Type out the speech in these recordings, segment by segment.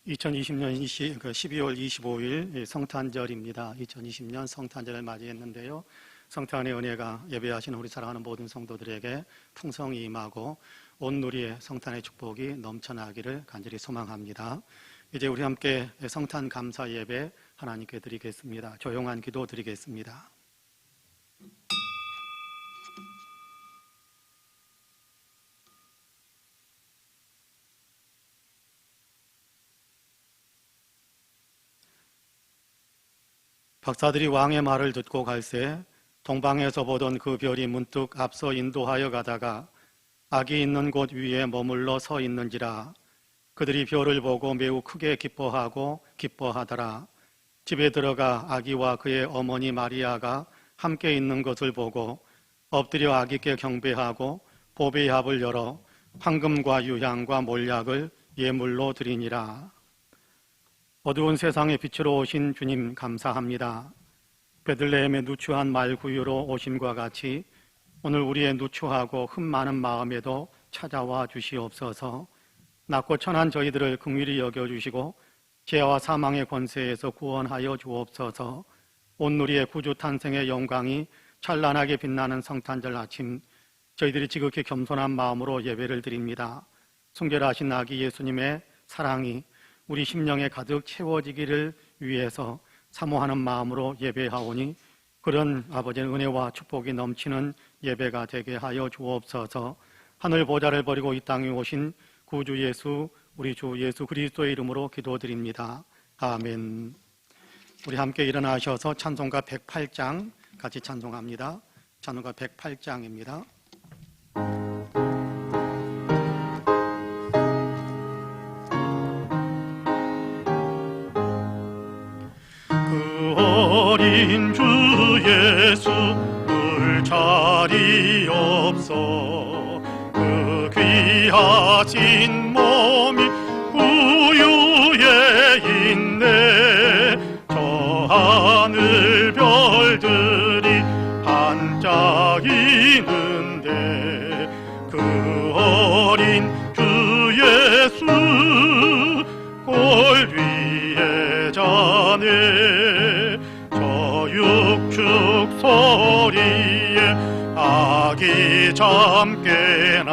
2020년 12월 25일 성탄절입니다. 2020년 성탄절을 맞이했는데요. 성탄의 은혜가 예배하시는 우리 사랑하는 모든 성도들에게 풍성히 임하고 온 누리의 성탄의 축복이 넘쳐나기를 간절히 소망합니다. 이제 우리 함께 성탄 감사 예배 하나님께 드리겠습니다. 조용한 기도 드리겠습니다. 박사들이 왕의 말을 듣고 갈새 동방에서 보던 그 별이 문득 앞서 인도하여 가다가 아기 있는 곳 위에 머물러 서 있는지라. 그들이 별을 보고 매우 크게 기뻐하더라. 집에 들어가 아기와 그의 어머니 마리아가 함께 있는 것을 보고 엎드려 아기께 경배하고 보배의 합을 열어 황금과 유향과 몰약을 예물로 드리니라. 어두운 세상의 빛으로 오신 주님 감사합니다. 베들레헴의 누추한 말구유로 오심과 같이 오늘 우리의 누추하고 흠 많은 마음에도 찾아와 주시옵소서. 낮고 천한 저희들을 긍휼히 여겨주시고 죄와 사망의 권세에서 구원하여 주옵소서. 온 누리의 구주 탄생의 영광이 찬란하게 빛나는 성탄절 아침, 저희들이 지극히 겸손한 마음으로 예배를 드립니다. 순결하신 아기 예수님의 사랑이 우리 심령에 가득 채워지기를 위해서 사모하는 마음으로 예배하오니 그런 아버지의 은혜와 축복이 넘치는 예배가 되게 하여 주옵소서. 하늘 보좌를 버리고 이 땅에 오신 구주 예수, 우리 주 예수 그리스도의 이름으로 기도드립니다. 아멘. 우리 함께 일어나셔서 찬송가 108장 같이 찬송합니다. 찬송가 108장입니다. 어린 주 예수 울 자리 없어 그 귀하신 몸이 우유에 있네. 저 하늘 별들이 반짝이는데 그 어린 주 예수 골 위에 자네. 육축 소리에 아기 잠깨나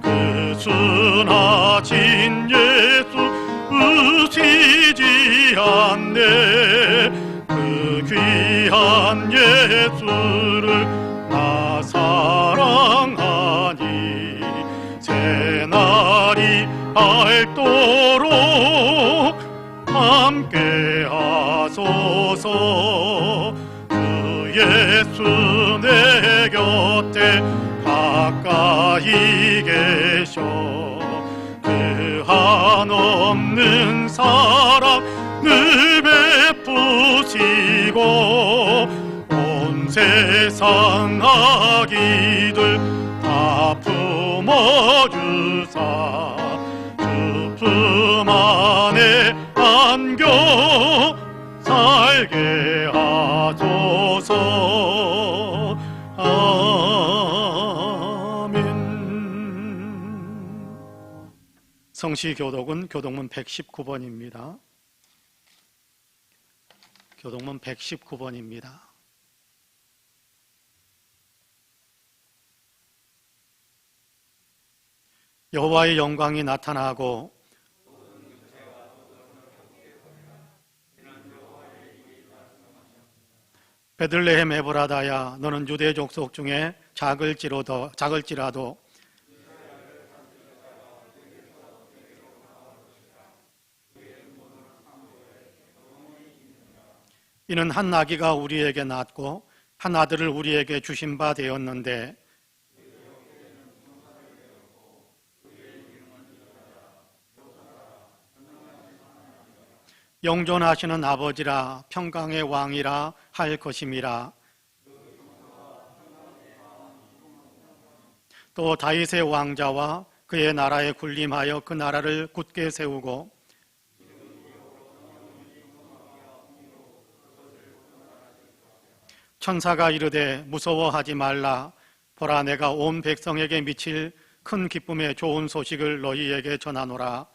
그 순하신 예수 으시지 않네. 그 귀한 예수를 나 사랑하니 새날이 밝도록 함께 하소서. 그 예수 내 곁에 가까이 계셔 그 한없는 사랑을 베푸시고 온 세상 아기들 다 품어주사 주 품 안에 안겨 살게 하소서. 아멘. 성시교독은 교독문 119번입니다. 교독문 119번입니다. 여호와의 영광이 나타나고 베들레헴 에브라다야, 너는 유대 족속 중에 작을지라도 이는 한 아기가 우리에게 낳았고 한 아들을 우리에게 주신 바 되었는데 영존하시는 아버지라 평강의 왕이라 할 것임이라. 또 다윗의 왕자와 그의 나라에 군림하여 그 나라를 굳게 세우고 천사가 이르되 무서워하지 말라. 보라, 내가 온 백성에게 미칠 큰 기쁨의 좋은 소식을 너희에게 전하노라.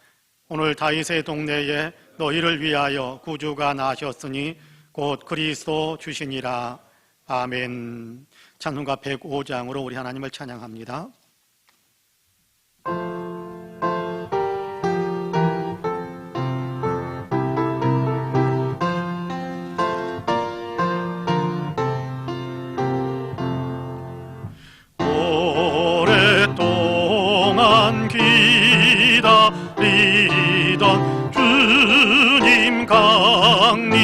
오늘 다윗의 동네에 너희를 위하여 구주가 나셨으니 곧 그리스도 주시니라. 아멘. 찬송가 105장으로 우리 하나님을 찬양합니다. 오랫동안 기다리던 주님 강림하셔서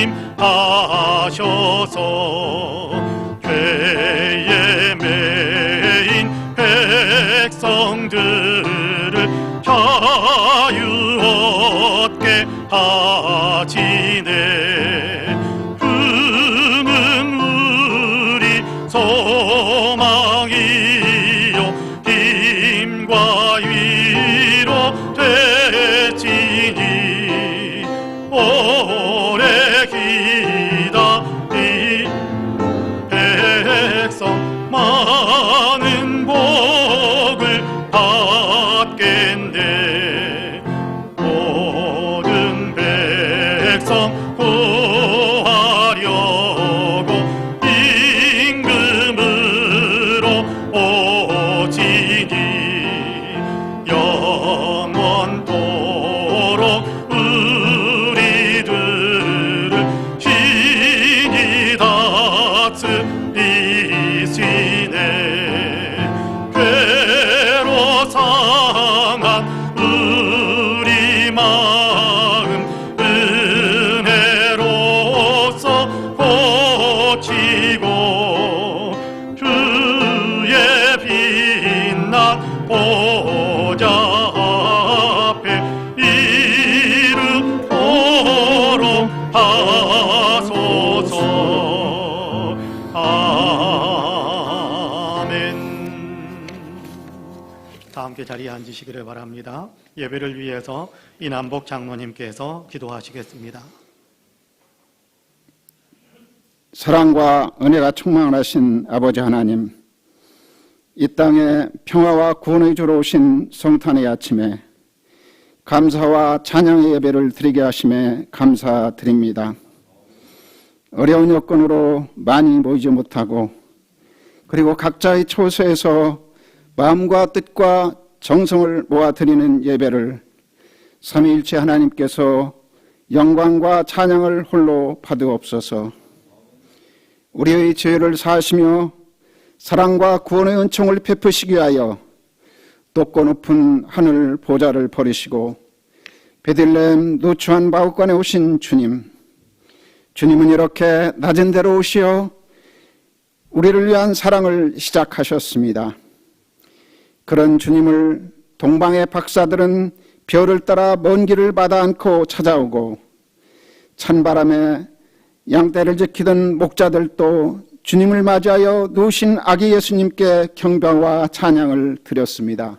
죄에 매인 백성들을 자유 얻게 하시네. 주는 우리 소망이요 힘과 위로 되시니 오래 기다린 백성 많은 복을 받겠네. 모든 백성 구하려고 임금으로 오시니 영원토록 우리들을 신이 다스리시네. 괴로 상한 우리 마음 은혜로서 고치고 주의 빛난 보좌 앞에 이르도록 하소서. 아멘. 다 함께 자리에 앉으시기를 바랍니다. 예배를 위해서 이남복 장로님께서 기도하시겠습니다. 사랑과 은혜가 충만하신 아버지 하나님, 이 땅에 평화와 구원의 주로 오신 성탄의 아침에 감사와 찬양의 예배를 드리게 하심에 감사드립니다. 어려운 여건으로 많이 모이지 못하고 그리고 각자의 처소에서 마음과 뜻과 정성을 모아 드리는 예배를 삼위일체 하나님께서 영광과 찬양을 홀로 받으옵소서. 우리의 죄를 사하시며 사랑과 구원의 은총을 베푸시기 위하여 높고 높은 하늘 보좌를 버리시고 베들레헴 누추한 마구간에 오신 주님, 주님은 이렇게 낮은 데로 오시어 우리를 위한 사랑을 시작하셨습니다. 그런 주님을 동방의 박사들은 별을 따라 먼 길을 마다 않고 찾아오고 찬바람에 양떼를 지키던 목자들도 주님을 맞이하여 누우신 아기 예수님께 경배와 찬양을 드렸습니다.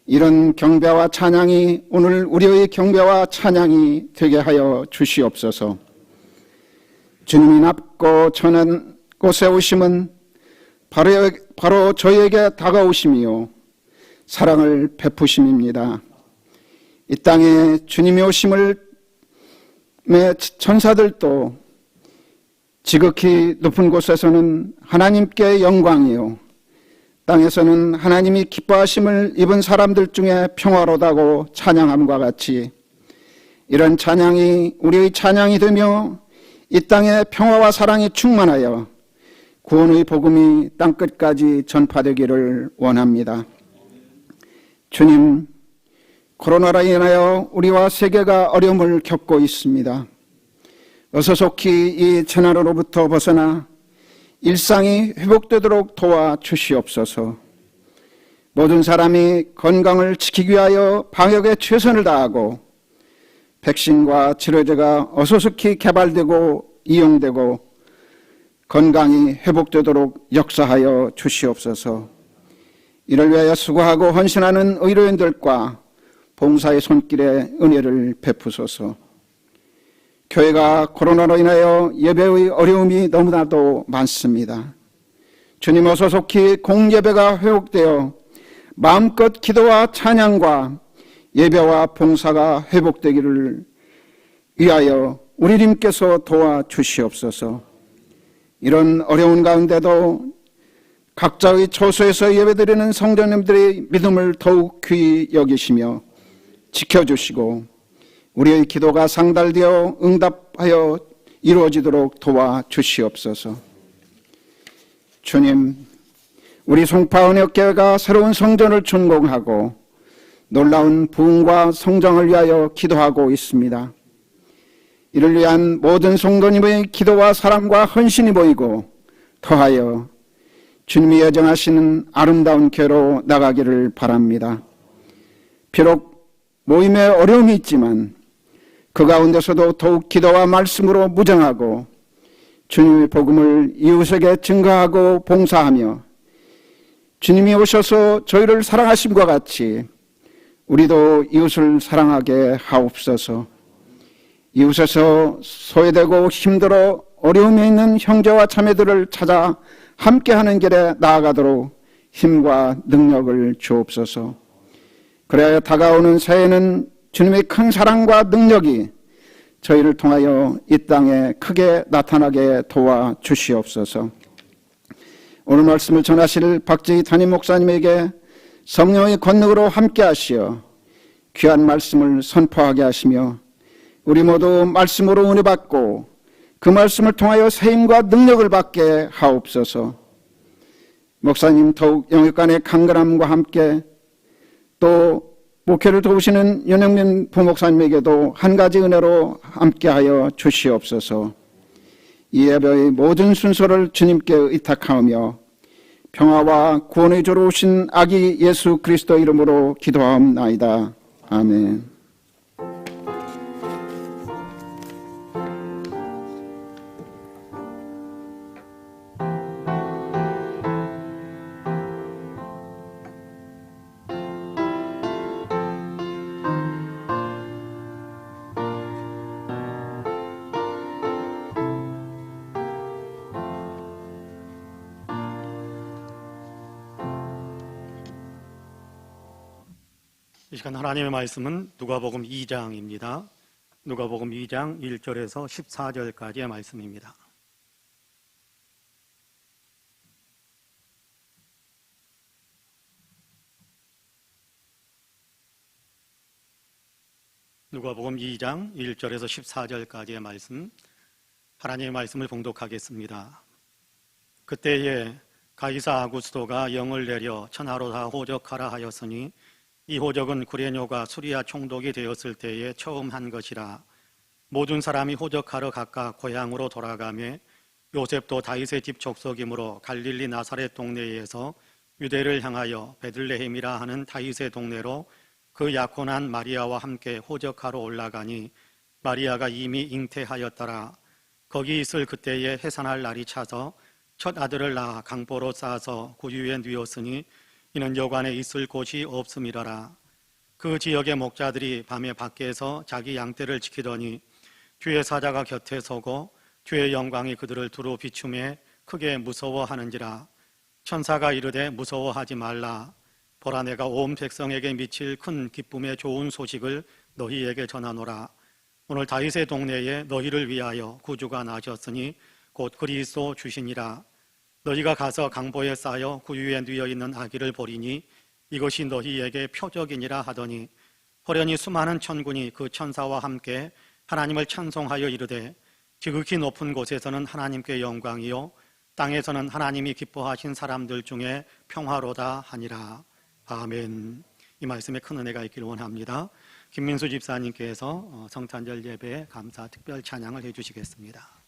이런 경배와 찬양이 오늘 우리의 경배와 찬양이 되게 하여 주시옵소서. 주님이 낮고 천한 곳에 오심은 바로 저희에게 다가오심이요 사랑을 베푸심입니다. 이 땅에 주님이 오심을 천사들도 지극히 높은 곳에서는 하나님께 영광이요 땅에서는 하나님이 기뻐하심을 입은 사람들 중에 평화로다고 찬양함과 같이 이런 찬양이 우리의 찬양이 되며 이 땅에 평화와 사랑이 충만하여 구원의 복음이 땅끝까지 전파되기를 원합니다. 주님, 코로나로 인하여 우리와 세계가 어려움을 겪고 있습니다. 어서 속히 이 재난으로부터 벗어나 일상이 회복되도록 도와주시옵소서. 모든 사람이 건강을 지키기 위하여 방역에 최선을 다하고 백신과 치료제가 어서 속히 개발되고 이용되고 건강이 회복되도록 역사하여 주시옵소서. 이를 위하여 수고하고 헌신하는 의료인들과 봉사의 손길에 은혜를 베푸소서. 교회가 코로나로 인하여 예배의 어려움이 너무나도 많습니다. 주님 어서 속히 공예배가 회복되어 마음껏 기도와 찬양과 예배와 봉사가 회복되기를 위하여 우리 주님께서 도와주시옵소서. 이런 어려운 가운데도 각자의 처소에서 예배드리는 성도님들의 믿음을 더욱 귀히 여기시며 지켜주시고 우리의 기도가 상달되어 응답하여 이루어지도록 도와주시옵소서. 주님, 우리 송파언약교회가 새로운 성전을 준공하고 놀라운 부흥과 성장을 위하여 기도하고 있습니다. 이를 위한 모든 성도님의 기도와 사랑과 헌신이 보이고 더하여 주님이 예정하시는 아름다운 교회로 나가기를 바랍니다. 비록 모임에 어려움이 있지만 그 가운데서도 더욱 기도와 말씀으로 무장하고 주님의 복음을 이웃에게 증거하고 봉사하며 주님이 오셔서 저희를 사랑하심과 같이 우리도 이웃을 사랑하게 하옵소서. 이웃에서 소외되고 힘들어 어려움에 있는 형제와 자매들을 찾아 함께하는 길에 나아가도록 힘과 능력을 주옵소서. 그래야 다가오는 새해는 주님의 큰 사랑과 능력이 저희를 통하여 이 땅에 크게 나타나게 도와주시옵소서. 오늘 말씀을 전하실 박재희 담임 목사님에게 성령의 권능으로 함께 하시어 귀한 말씀을 선포하게 하시며 우리 모두 말씀으로 은혜 받고 그 말씀을 통하여 세임과 능력을 받게 하옵소서. 목사님 더욱 영육간의 강건함과 함께 또 목회를 도우시는 윤영민 부목사님에게도 한 가지 은혜로 함께하여 주시옵소서. 이 예배의 모든 순서를 주님께 의탁하며 평화와 구원의 주로 오신 아기 예수 그리스도 이름으로 기도하옵나이다. 아멘. 이 시간 하나님의 말씀은 누가복음 2장입니다. 누가복음 2장 1절에서 14절까지의 말씀입니다. 누가복음 2장 1절에서 14절까지의 말씀, 하나님의 말씀을 봉독하겠습니다. 그때에 가이사 아구스도가 영을 내려 천하로 다 호적하라 하였으니 이 호적은 구레뇨가 수리아 총독이 되었을 때에 처음 한 것이라. 모든 사람이 호적하러 각각 고향으로 돌아가며 요셉도 다윗의 집 족속이므로 갈릴리 나사렛 동네에서 유대를 향하여 베들레헴이라 하는 다윗의 동네로 그 약혼한 마리아와 함께 호적하러 올라가니 마리아가 이미 잉태하였더라. 거기 있을 그때에 해산할 날이 차서 첫 아들을 낳아 강보로 싸서 구유에 뉘었으니 이는 여관에 있을 곳이 없음이러라. 그 지역의 목자들이 밤에 밖에서 자기 양떼를 지키더니 주의 사자가 곁에 서고 주의 영광이 그들을 두루 비추매 크게 무서워하는지라. 천사가 이르되 무서워하지 말라. 보라, 내가 온 백성에게 미칠 큰 기쁨의 좋은 소식을 너희에게 전하노라. 오늘 다윗의 동네에 너희를 위하여 구주가 나셨으니 곧 그리스도 주시니라. 너희가 가서 강보에 쌓여 구유에 뉘어 있는 아기를 보리니 이것이 너희에게 표적이니라 하더니 호련히 수많은 천군이 그 천사와 함께 하나님을 찬송하여 이르되 지극히 높은 곳에서는 하나님께 영광이요 땅에서는 하나님이 기뻐하신 사람들 중에 평화로다 하니라. 아멘. 이 말씀에 큰 은혜가 있기를 원합니다. 김민수 집사님께서 성탄절 예배에 감사 특별 찬양을 해주시겠습니다.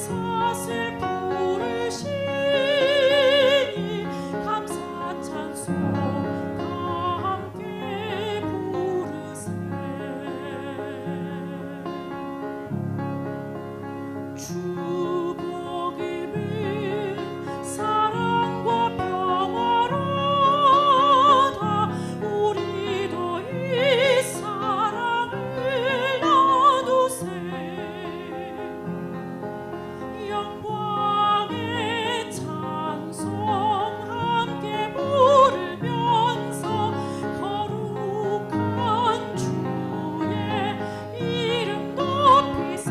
사슬 부르시니 감사 찬송 함께 부르세. 주 복 입은 사랑과 평화로다. 우리도 이 사랑을 나누세. 영광의 찬송 함께 부르면서 거룩한 주의 이름 높이세.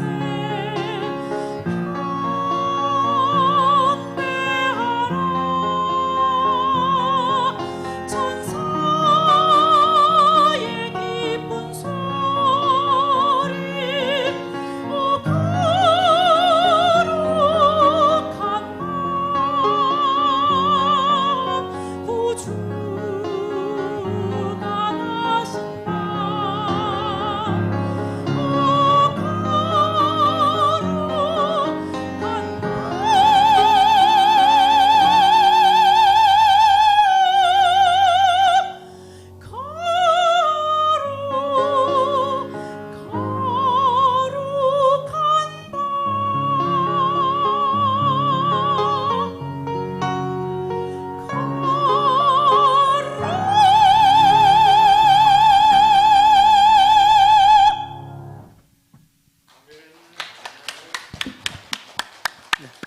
담대하라 천사의 기쁜 소리. 오 거룩한 맘 구주가 나신 맘. 오 거룩한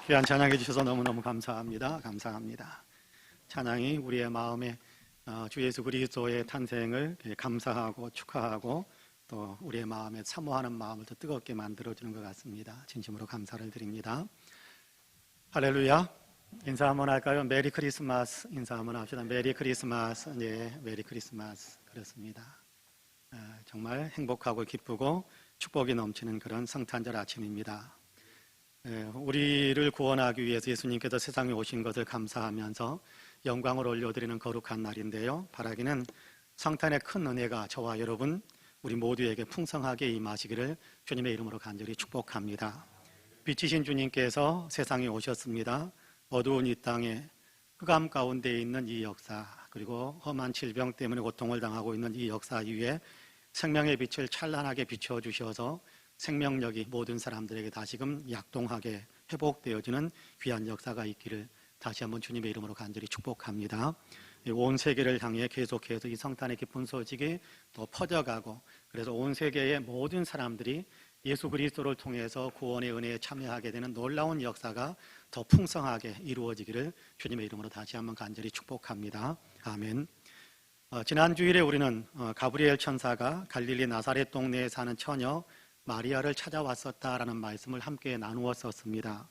귀한 찬양해 주셔서 너무너무 감사합니다. 감사합니다. 찬양이 우리의 마음에 주 예수 그리스도의 탄생을 감사하고 축하하고 또 우리의 마음에 사모하는 마음을 더 뜨겁게 만들어주는 것 같습니다. 진심으로 감사를 드립니다. 할렐루야. 인사 한번 할까요? 메리 크리스마스 인사 한번 합시다. 메리 크리스마스. 네, 메리 크리스마스. 그렇습니다. 정말 행복하고 기쁘고 축복이 넘치는 그런 성탄절 아침입니다. 우리를 구원하기 위해서 예수님께서 세상에 오신 것을 감사하면서 영광을 올려드리는 거룩한 날인데요. 바라기는 성탄의 큰 은혜가 저와 여러분 우리 모두에게 풍성하게 임하시기를 주님의 이름으로 간절히 축복합니다. 빛이신 주님께서 세상에 오셨습니다. 어두운 이 땅에 흑암 가운데 있는 이 역사, 그리고 험한 질병 때문에 고통을 당하고 있는 이 역사 위에 생명의 빛을 찬란하게 비춰주셔서 생명력이 모든 사람들에게 다시금 약동하게 회복되어지는 귀한 역사가 있기를 다시 한번 주님의 이름으로 간절히 축복합니다. 온 세계를 향해 계속해서 이 성탄의 기쁜 소식이 더 퍼져가고, 그래서 온 세계의 모든 사람들이 예수 그리스도를 통해서 구원의 은혜에 참여하게 되는 놀라운 역사가 더 풍성하게 이루어지기를 주님의 이름으로 다시 한번 간절히 축복합니다. 아멘. 지난 주일에 우리는 가브리엘 천사가 갈릴리 나사렛 동네에 사는 처녀 마리아를 찾아왔었다라는 말씀을 함께 나누었었습니다.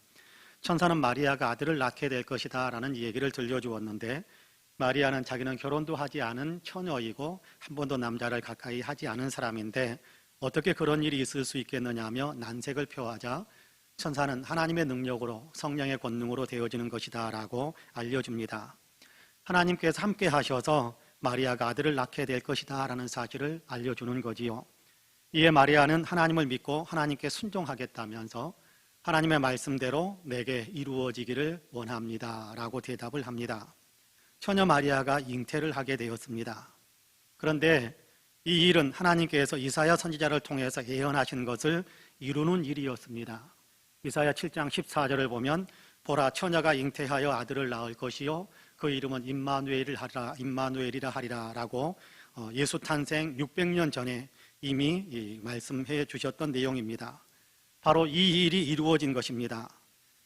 천사는 마리아가 아들을 낳게 될 것이다 라는 얘기를 들려주었는데, 마리아는 자기는 결혼도 하지 않은 처녀이고 한 번도 남자를 가까이 하지 않은 사람인데 어떻게 그런 일이 있을 수 있겠느냐며 난색을 표하자 천사는 하나님의 능력으로 성령의 권능으로 되어지는 것이다 라고 알려줍니다. 하나님께서 함께 하셔서 마리아가 아들을 낳게 될 것이다 라는 사실을 알려주는 거지요. 이에 마리아는 하나님을 믿고 하나님께 순종하겠다면서 하나님의 말씀대로 내게 이루어지기를 원합니다 라고 대답을 합니다. 처녀 마리아가 잉태를 하게 되었습니다. 그런데 이 일은 하나님께서 이사야 선지자를 통해서 예언하신 것을 이루는 일이었습니다. 이사야 7장 14절을 보면 보라, 처녀가 잉태하여 아들을 낳을 것이요 그 이름은 임마누엘이라 하리라 라고 예수 탄생 600년 전에 이미 말씀해 주셨던 내용입니다. 바로 이 일이 이루어진 것입니다.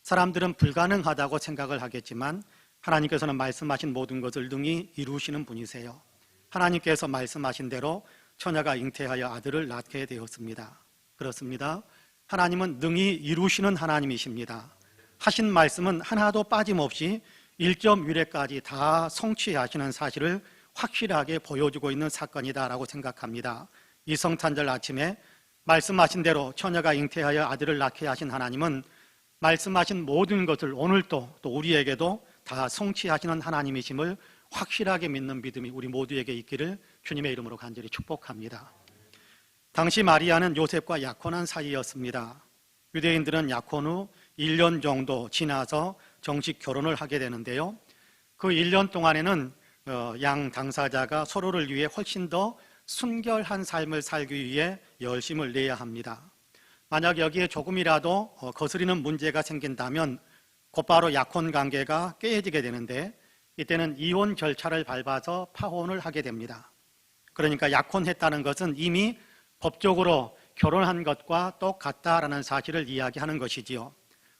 사람들은 불가능하다고 생각을 하겠지만 하나님께서는 말씀하신 모든 것을 능히 이루시는 분이세요. 하나님께서 말씀하신 대로 처녀가 잉태하여 아들을 낳게 되었습니다. 그렇습니다. 하나님은 능히 이루시는 하나님이십니다. 하신 말씀은 하나도 빠짐없이 1.1회까지 다 성취하시는 사실을 확실하게 보여주고 있는 사건이다라고 생각합니다. 이 성탄절 아침에 말씀하신 대로 처녀가 잉태하여 아들을 낳게 하신 하나님은 말씀하신 모든 것을 오늘도 또 우리에게도 다 성취하시는 하나님이심을 확실하게 믿는 믿음이 우리 모두에게 있기를 주님의 이름으로 간절히 축복합니다. 당시 마리아는 요셉과 약혼한 사이였습니다. 유대인들은 약혼 후 1년 정도 지나서 정식 결혼을 하게 되는데요. 그 1년 동안에는 양 당사자가 서로를 위해 훨씬 더 순결한 삶을 살기 위해 열심을 내야 합니다. 만약 여기에 조금이라도 거스리는 문제가 생긴다면 곧바로 약혼 관계가 깨어지게 되는데, 이때는 이혼 절차를 밟아서 파혼을 하게 됩니다. 그러니까 약혼했다는 것은 이미 법적으로 결혼한 것과 똑같다라는 사실을 이야기하는 것이지요.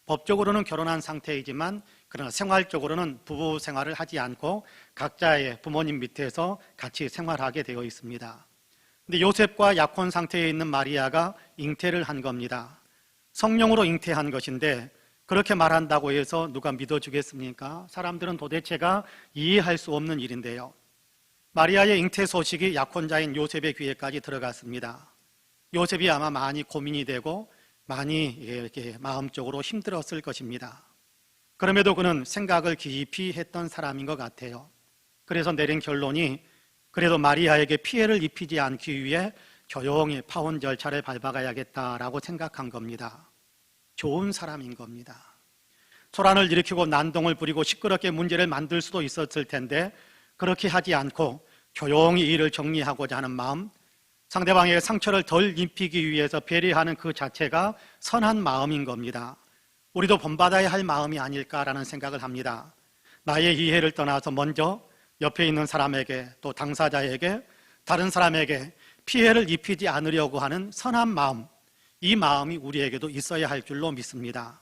법적으로는 결혼한 상태이지만 그러나 생활적으로는 부부 생활을 하지 않고 각자의 부모님 밑에서 같이 생활하게 되어 있습니다. 근데 요셉과 약혼 상태에 있는 마리아가 잉태를 한 겁니다. 성령으로 잉태한 것인데 그렇게 말한다고 해서 누가 믿어주겠습니까? 사람들은 도대체가 이해할 수 없는 일인데요. 마리아의 잉태 소식이 약혼자인 요셉의 귀에까지 들어갔습니다. 요셉이 아마 많이 고민이 되고 많이 이렇게 마음적으로 힘들었을 것입니다. 그럼에도 그는 생각을 깊이 했던 사람인 것 같아요. 그래서 내린 결론이 그래도 마리아에게 피해를 입히지 않기 위해 조용히 파혼 절차를 밟아가야겠다라고 생각한 겁니다. 좋은 사람인 겁니다. 소란을 일으키고 난동을 부리고 시끄럽게 문제를 만들 수도 있었을 텐데 그렇게 하지 않고 조용히 일을 정리하고자 하는 마음, 상대방에게 상처를 덜 입히기 위해서 배려하는 그 자체가 선한 마음인 겁니다. 우리도 본받아야 할 마음이 아닐까라는 생각을 합니다. 나의 이해를 떠나서 먼저 옆에 있는 사람에게 또 당사자에게 다른 사람에게 피해를 입히지 않으려고 하는 선한 마음, 이 마음이 우리에게도 있어야 할 줄로 믿습니다.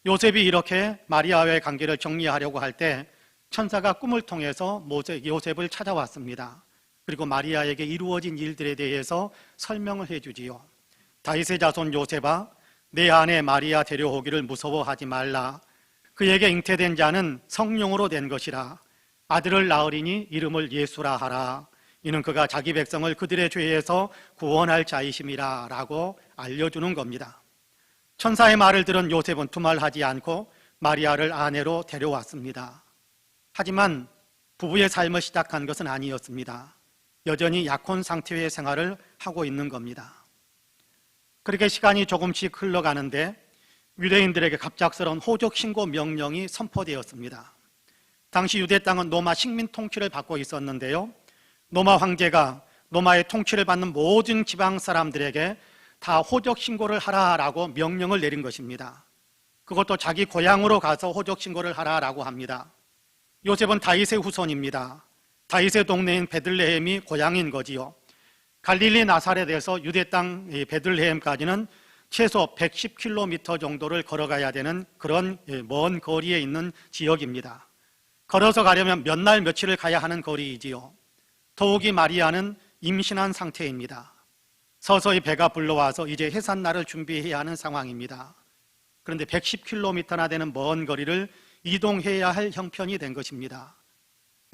요셉이 이렇게 마리아와의 관계를 정리하려고 할 때 천사가 꿈을 통해서 요셉을 찾아왔습니다. 그리고 마리아에게 이루어진 일들에 대해서 설명을 해주지요. 다윗의 자손 요셉아, 내 아내 마리아 데려오기를 무서워하지 말라. 그에게 잉태된 자는 성령으로 된 것이라. 아들을 낳으리니 이름을 예수라 하라. 이는 그가 자기 백성을 그들의 죄에서 구원할 자이심이라 라고 알려주는 겁니다. 천사의 말을 들은 요셉은 두말하지 않고 마리아를 아내로 데려왔습니다. 하지만 부부의 삶을 시작한 것은 아니었습니다. 여전히 약혼 상태의 생활을 하고 있는 겁니다. 그렇게 시간이 조금씩 흘러가는데 유대인들에게 갑작스러운 호적 신고 명령이 선포되었습니다. 당시 유대 땅은 로마 식민 통치를 받고 있었는데요. 로마 황제가 로마의 통치를 받는 모든 지방 사람들에게 다 호적 신고를 하라라고 명령을 내린 것입니다. 그것도 자기 고향으로 가서 호적 신고를 하라라고 합니다. 요셉은 다윗의 후손입니다. 다윗의 동네인 베들레헴이 고향인 거지요. 갈릴리 나사렛에서 유대 땅 베들레헴까지는 최소 110km 정도를 걸어가야 되는 그런 먼 거리에 있는 지역입니다. 걸어서 가려면 몇 날 며칠을 가야 하는 거리이지요. 더욱이 마리아는 임신한 상태입니다. 서서히 배가 불러와서 이제 해산날을 준비해야 하는 상황입니다. 그런데 110km나 되는 먼 거리를 이동해야 할 형편이 된 것입니다.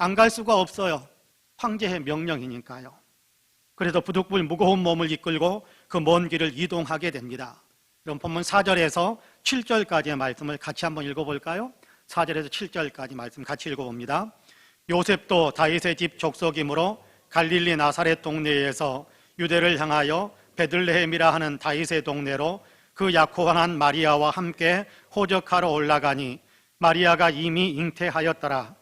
안 갈 수가 없어요. 황제의 명령이니까요. 그래서 부득불 무거운 몸을 이끌고 그 먼 길을 이동하게 됩니다. 그럼 본문 4절에서 7절까지의 말씀을 같이 한번 읽어볼까요? 4절에서 7절까지 말씀 같이 읽어봅니다. 요셉도 다윗의 집 족속이므로 갈릴리 나사렛 동네에서 유대를 향하여 베들레헴이라 하는 다윗의 동네로 그 약혼한 마리아와 함께 호적하러 올라가니 마리아가 이미 잉태하였더라.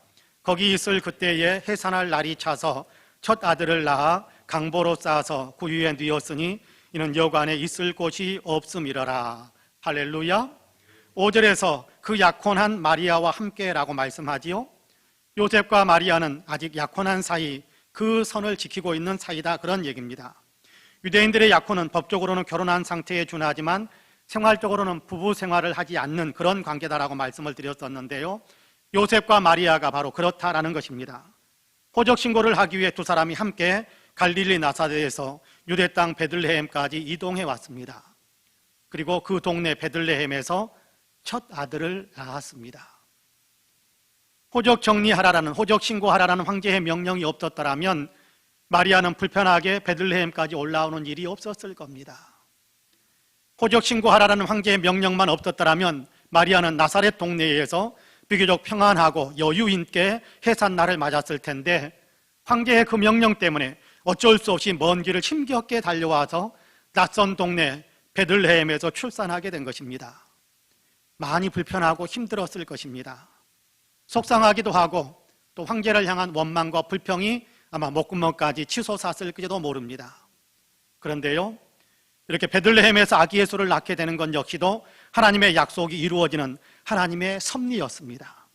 거기 있을 그때에 해산할 날이 차서 첫 아들을 낳아 강보로 싸서 구유에 뉘었으니 이는 여관에 있을 곳이 없음이러라. 할렐루야. 5절에서 그 약혼한 마리아와 함께라고 말씀하지요. 요셉과 마리아는 아직 약혼한 사이, 그 선을 지키고 있는 사이다, 그런 얘기입니다. 유대인들의 약혼은 법적으로는 결혼한 상태에 준하지만 생활적으로는 부부 생활을 하지 않는 그런 관계다라고 말씀을 드렸었는데요. 요셉과 마리아가 바로 그렇다라는 것입니다. 호적 신고를 하기 위해 두 사람이 함께 갈릴리 나사렛에서 유대 땅 베들레헴까지 이동해 왔습니다. 그리고 그 동네 베들레헴에서 첫 아들을 낳았습니다. 호적 정리하라라는, 호적 신고하라라는 황제의 명령이 없었더라면 마리아는 불편하게 베들레헴까지 올라오는 일이 없었을 겁니다. 호적 신고하라라는 황제의 명령만 없었더라면 마리아는 나사렛 동네에서 비교적 평안하고 여유 있게 해산날을 맞았을 텐데 황제의 그 명령 때문에 어쩔 수 없이 먼 길을 힘겹게 달려와서 낯선 동네 베들레헴에서 출산하게 된 것입니다. 많이 불편하고 힘들었을 것입니다. 속상하기도 하고 또 황제를 향한 원망과 불평이 아마 목구멍까지 치솟았을지도 모릅니다. 그런데요, 이렇게 베들레헴에서 아기 예수를 낳게 되는 건 역시도 하나님의 약속이 이루어지는 하나님의 섭리였습니다.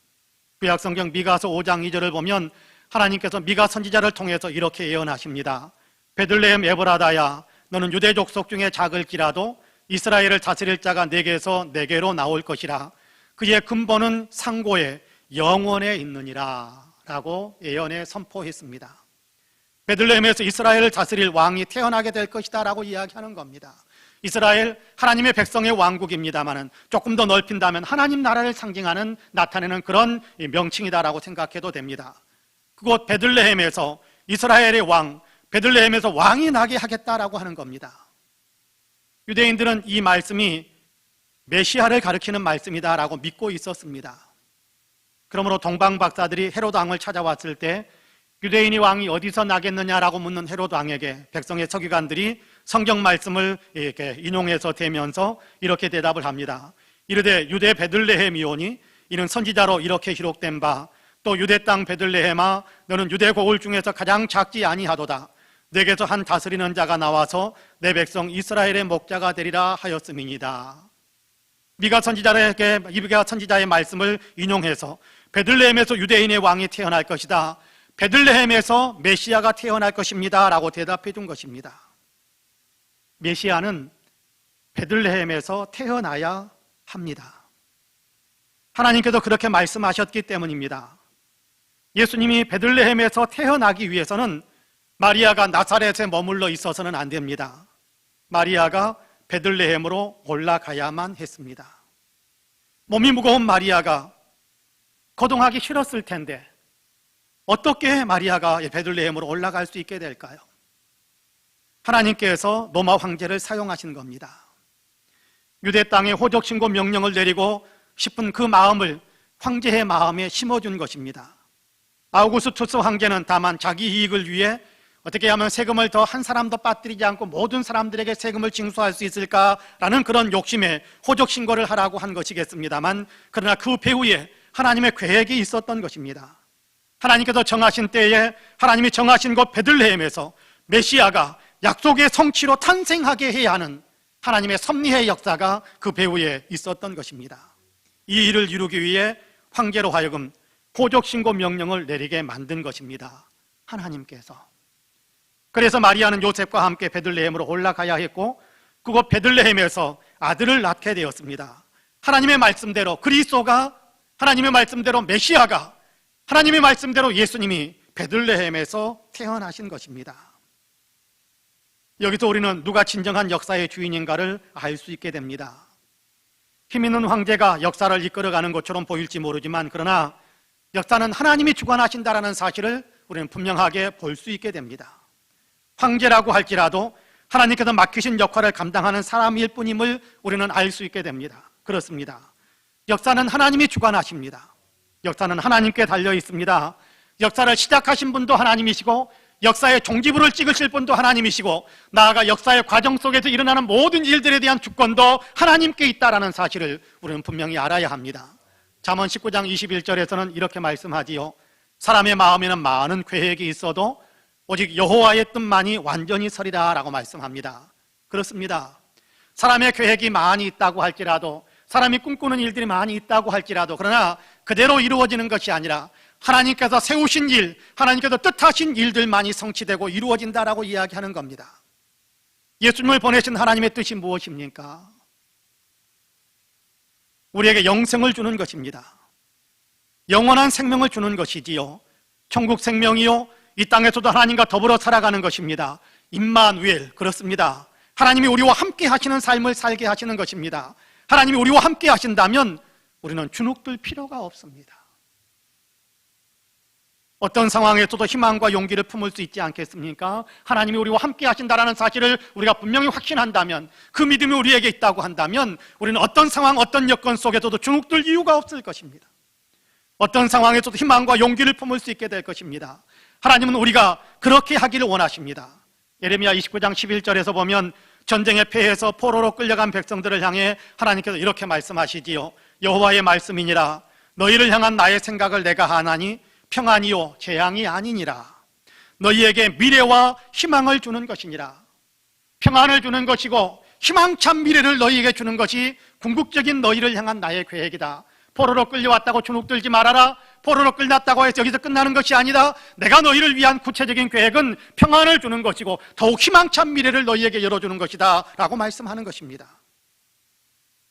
구약성경 미가서 5장 2절을 보면 하나님께서 미가 선지자를 통해서 이렇게 예언하십니다. 베들레헴 에브라다야, 너는 유대 족속 중에 작을지라도 이스라엘을 다스릴 자가 내게서 내게로 나올 것이라. 그의 근본은 상고에 영원에 있느니라 라고 예언에 선포했습니다. 베들레헴에서 이스라엘을 다스릴 왕이 태어나게 될 것이다 라고 이야기하는 겁니다. 이스라엘 하나님의 백성의 왕국입니다마는 조금 더 넓힌다면 하나님 나라를 상징하는 나타내는 그런 명칭이다라고 생각해도 됩니다. 그곳 베들레헴에서 이스라엘의 왕, 베들레헴에서 왕이 나게 하겠다라고 하는 겁니다. 유대인들은 이 말씀이 메시아를 가리키는 말씀이다라고 믿고 있었습니다. 그러므로 동방 박사들이 헤롯 왕을 찾아왔을 때 유대인이 왕이 어디서 나겠느냐라고 묻는 헤롯 왕에게 백성의 서기관들이 성경 말씀을 이렇게 인용해서 대면서 이렇게 대답을 합니다. 이르되 유대 베들레헴이오니 이는 선지자로 이렇게 기록된 바 또 유대 땅 베들레헴아 너는 유대 고을 중에서 가장 작지 아니하도다. 내게서 한 다스리는 자가 나와서 내 백성 이스라엘의 목자가 되리라 하였음이니이다. 미가 선지자의 말씀을 인용해서 베들레헴에서 유대인의 왕이 태어날 것이다. 베들레헴에서 메시아가 태어날 것입니다 라고 대답해 준 것입니다. 메시아는 베들레헴에서 태어나야 합니다. 하나님께서 그렇게 말씀하셨기 때문입니다. 예수님이 베들레헴에서 태어나기 위해서는 마리아가 나사렛에 머물러 있어서는 안 됩니다. 마리아가 베들레헴으로 올라가야만 했습니다. 몸이 무거운 마리아가 거동하기 싫었을 텐데 어떻게 마리아가 베들레헴으로 올라갈 수 있게 될까요? 하나님께서 로마 황제를 사용하신 겁니다. 유대 땅에 호적 신고 명령을 내리고 싶은 그 마음을 황제의 마음에 심어준 것입니다. 아우구스투스 황제는 다만 자기 이익을 위해 어떻게 하면 세금을 더 한 사람도 빠뜨리지 않고 모든 사람들에게 세금을 징수할 수 있을까라는 그런 욕심에 호적 신고를 하라고 한 것이겠습니다만, 그러나 그 배후에 하나님의 계획이 있었던 것입니다. 하나님께서 정하신 때에 하나님이 정하신 곳 베들레헴에서 메시아가 약속의 성취로 탄생하게 해야 하는 하나님의 섭리의 역사가 그 배후에 있었던 것입니다. 이 일을 이루기 위해 황제로 하여금 호적 신고 명령을 내리게 만든 것입니다. 하나님께서. 그래서 마리아는 요셉과 함께 베들레헴으로 올라가야 했고 그곳 베들레헴에서 아들을 낳게 되었습니다. 하나님의 말씀대로 그리스도가, 하나님의 말씀대로 메시아가, 하나님의 말씀대로 예수님이 베들레헴에서 태어나신 것입니다. 여기서 우리는 누가 진정한 역사의 주인인가를 알 수 있게 됩니다. 힘 있는 황제가 역사를 이끌어가는 것처럼 보일지 모르지만, 그러나 역사는 하나님이 주관하신다라는 사실을 우리는 분명하게 볼 수 있게 됩니다. 황제라고 할지라도 하나님께서 맡기신 역할을 감당하는 사람일 뿐임을 우리는 알 수 있게 됩니다. 그렇습니다. 역사는 하나님이 주관하십니다. 역사는 하나님께 달려 있습니다. 역사를 시작하신 분도 하나님이시고 역사의 종지부를 찍으실 분도 하나님이시고 나아가 역사의 과정 속에서 일어나는 모든 일들에 대한 주권도 하나님께 있다라는 사실을 우리는 분명히 알아야 합니다. 잠언 19장 21절에서는 이렇게 말씀하지요. 사람의 마음에는 많은 계획이 있어도 오직 여호와의 뜻만이 완전히 서리라 라고 말씀합니다. 그렇습니다. 사람의 계획이 많이 있다고 할지라도, 사람이 꿈꾸는 일들이 많이 있다고 할지라도, 그러나 그대로 이루어지는 것이 아니라 하나님께서 세우신 일, 하나님께서 뜻하신 일들만이 성취되고 이루어진다라고 이야기하는 겁니다. 예수님을 보내신 하나님의 뜻이 무엇입니까? 우리에게 영생을 주는 것입니다. 영원한 생명을 주는 것이지요. 천국 생명이요, 이 땅에서도 하나님과 더불어 살아가는 것입니다. 임마누엘, 그렇습니다. 하나님이 우리와 함께 하시는 삶을 살게 하시는 것입니다. 하나님이 우리와 함께 하신다면 우리는 주눅들 필요가 없습니다. 어떤 상황에서도 희망과 용기를 품을 수 있지 않겠습니까? 하나님이 우리와 함께 하신다라는 사실을 우리가 분명히 확신한다면, 그 믿음이 우리에게 있다고 한다면 우리는 어떤 상황, 어떤 여건 속에서도 주눅들 이유가 없을 것입니다. 어떤 상황에서도 희망과 용기를 품을 수 있게 될 것입니다. 하나님은 우리가 그렇게 하기를 원하십니다. 예레미야 29장 11절에서 보면 전쟁에 패해서 포로로 끌려간 백성들을 향해 하나님께서 이렇게 말씀하시지요. 여호와의 말씀이니라. 너희를 향한 나의 생각을 내가 하나니 평안이요 재앙이 아니니라. 너희에게 미래와 희망을 주는 것이니라. 평안을 주는 것이고 희망찬 미래를 너희에게 주는 것이 궁극적인 너희를 향한 나의 계획이다. 포로로 끌려왔다고 주눅들지 말아라. 포로로 끌렸다고 해서 여기서 끝나는 것이 아니다. 내가 너희를 위한 구체적인 계획은 평안을 주는 것이고 더욱 희망찬 미래를 너희에게 열어주는 것이다 라고 말씀하는 것입니다.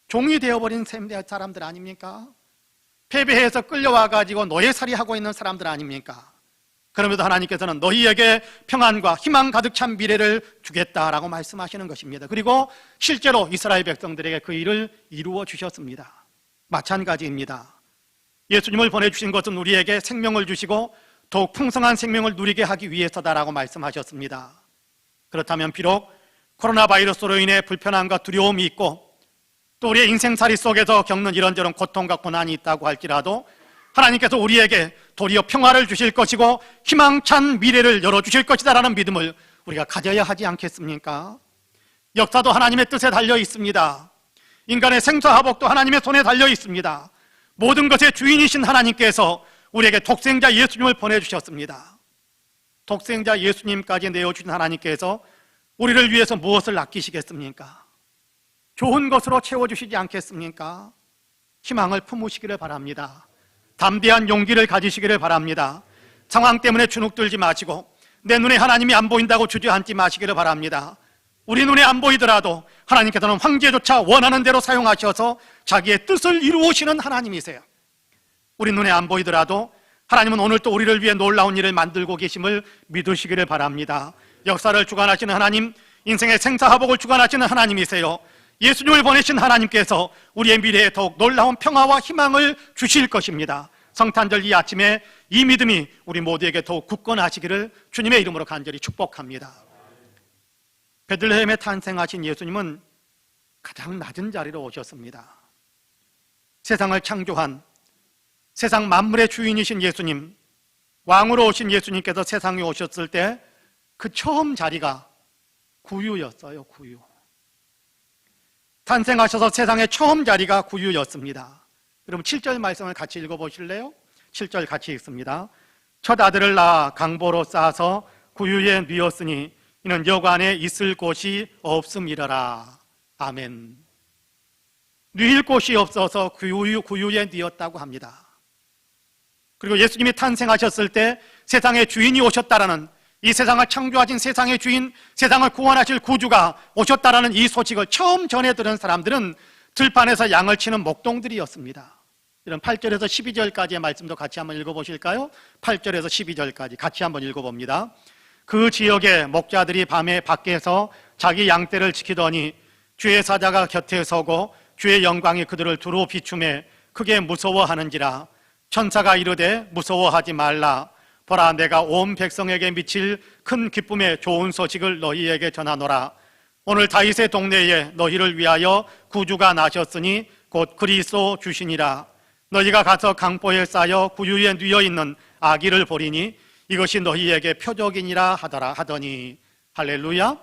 종이 되어버린 사람들 아닙니까? 패배해서 끌려와가지고 노예살이하고 있는 사람들 아닙니까? 그럼에도 하나님께서는 너희에게 평안과 희망 가득 찬 미래를 주겠다라고 말씀하시는 것입니다. 그리고 실제로 이스라엘 백성들에게 그 일을 이루어 주셨습니다. 마찬가지입니다. 예수님을 보내주신 것은 우리에게 생명을 주시고 더욱 풍성한 생명을 누리게 하기 위해서다라고 말씀하셨습니다. 그렇다면 비록 코로나 바이러스로 인해 불편함과 두려움이 있고 또 우리의 인생살이 속에서 겪는 이런저런 고통과 고난이 있다고 할지라도 하나님께서 우리에게 도리어 평화를 주실 것이고 희망찬 미래를 열어주실 것이다라는 믿음을 우리가 가져야 하지 않겠습니까? 역사도 하나님의 뜻에 달려 있습니다. 인간의 생사화복도 하나님의 손에 달려 있습니다. 모든 것의 주인이신 하나님께서 우리에게 독생자 예수님을 보내주셨습니다. 독생자 예수님까지 내어주신 하나님께서 우리를 위해서 무엇을 아끼시겠습니까? 좋은 것으로 채워주시지 않겠습니까? 희망을 품으시기를 바랍니다. 담대한 용기를 가지시기를 바랍니다. 상황 때문에 주눅들지 마시고 내 눈에 하나님이 안 보인다고 주저앉지 마시기를 바랍니다. 우리 눈에 안 보이더라도 하나님께서는 황제조차 원하는 대로 사용하셔서 자기의 뜻을 이루시는 하나님이세요. 우리 눈에 안 보이더라도 하나님은 오늘 또 우리를 위해 놀라운 일을 만들고 계심을 믿으시기를 바랍니다. 역사를 주관하시는 하나님, 인생의 생사화복을 주관하시는 하나님이세요. 예수님을 보내신 하나님께서 우리의 미래에 더욱 놀라운 평화와 희망을 주실 것입니다. 성탄절 이 아침에 이 믿음이 우리 모두에게 더욱 굳건하시기를 주님의 이름으로 간절히 축복합니다. 베들레헴에 탄생하신 예수님은 가장 낮은 자리로 오셨습니다. 세상을 창조한 세상 만물의 주인이신 예수님, 왕으로 오신 예수님께서 세상에 오셨을 때 그 처음 자리가 구유였어요. 구유. 탄생하셔서 세상의 처음 자리가 구유였습니다. 여러분 7절 말씀을 같이 읽어보실래요? 7절 같이 읽습니다. 첫 아들을 낳아 강보로 쌓아서 구유에 뉘었으니 이는 여관에 있을 곳이 없음이러라. 아멘. 뉘일 곳이 없어서 구유에 뉘었다고 합니다. 그리고 예수님이 탄생하셨을 때 세상의 주인이 오셨다라는, 이 세상을 창조하신 세상의 주인, 세상을 구원하실 구주가 오셨다라는 이 소식을 처음 전해 들은 사람들은 들판에서 양을 치는 목동들이었습니다. 이런 8절에서 12절까지의 말씀도 같이 한번 읽어보실까요? 8절에서 12절까지 같이 한번 읽어봅니다. 그 지역의 목자들이 밤에 밖에서 자기 양떼를 지키더니 주의 사자가 곁에 서고 주의 영광이 그들을 두루 비추매 크게 무서워하는지라. 천사가 이르되 무서워하지 말라. 보라, 내가 온 백성에게 미칠 큰 기쁨의 좋은 소식을 너희에게 전하노라. 오늘 다윗의 동네에 너희를 위하여 구주가 나셨으니 곧 그리스도 주시니라. 너희가 가서 강보에 쌓여 구유에 뉘어 있는 아기를 보리니 이것이 너희에게 표적이니라 하더니. 할렐루야.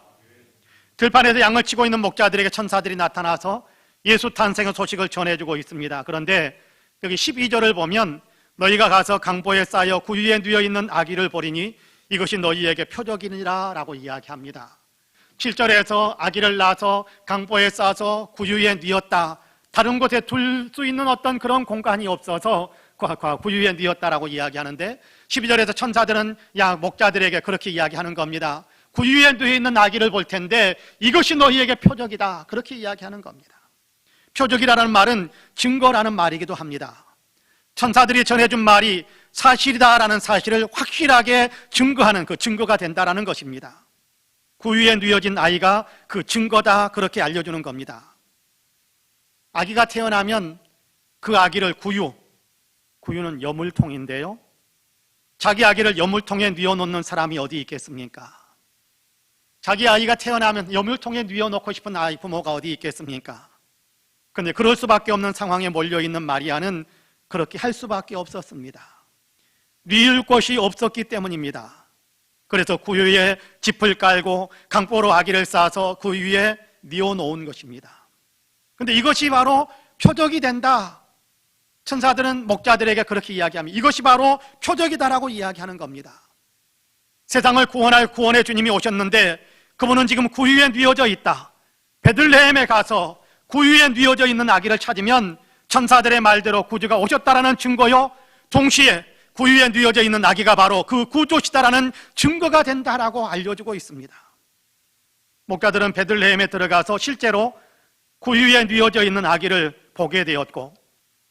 들판에서 양을 치고 있는 목자들에게 천사들이 나타나서 예수 탄생의 소식을 전해주고 있습니다. 그런데 여기 12절을 보면 너희가 가서 강보에 쌓여 구유에 뉘어 있는 아기를 보리니 이것이 너희에게 표적이니라 라고 이야기합니다. 7절에서 아기를 낳아서 강보에 쌓아서 구유에 뉘었다, 다른 곳에 둘 수 있는 어떤 그런 공간이 없어서 구유에 뉘었다라고 이야기하는데 12절에서 천사들은 목자들에게 그렇게 이야기하는 겁니다. 구유에 뉘어 있는 아기를 볼 텐데 이것이 너희에게 표적이다, 그렇게 이야기하는 겁니다. 표적이라는 말은 증거라는 말이기도 합니다. 천사들이 전해준 말이 사실이다라는 사실을 확실하게 증거하는, 그 증거가 된다라는 것입니다. 구유에 뉘어진 아이가 그 증거다, 그렇게 알려주는 겁니다. 아기가 태어나면 그 아기를 구유는 여물통인데요, 자기 아기를 여물통에 뉘어놓는 사람이 어디 있겠습니까? 자기 아이가 태어나면 여물통에 뉘어놓고 싶은 아이 부모가 어디 있겠습니까? 그런데 그럴 수밖에 없는 상황에 몰려있는 마리아는 그렇게 할 수밖에 없었습니다. 뉘을 곳이 없었기 때문입니다. 그래서 구유에 짚을 깔고 강보로 아기를 쌓아서 그 위에 뉘어놓은 것입니다. 그런데 이것이 바로 표적이 된다, 천사들은 목자들에게 그렇게 이야기합니다. 이것이 바로 표적이다라고 이야기하는 겁니다. 세상을 구원할 구원의 주님이 오셨는데 그분은 지금 구유에 뉘어져 있다. 베들레헴에 가서 구유에 뉘어져 있는 아기를 찾으면 천사들의 말대로 구주가 오셨다라는 증거요, 동시에 구유에 뉘어져 있는 아기가 바로 그 구주시다라는 증거가 된다라고 알려주고 있습니다. 목자들은 베들레헴에 들어가서 실제로 구유에 뉘어져 있는 아기를 보게 되었고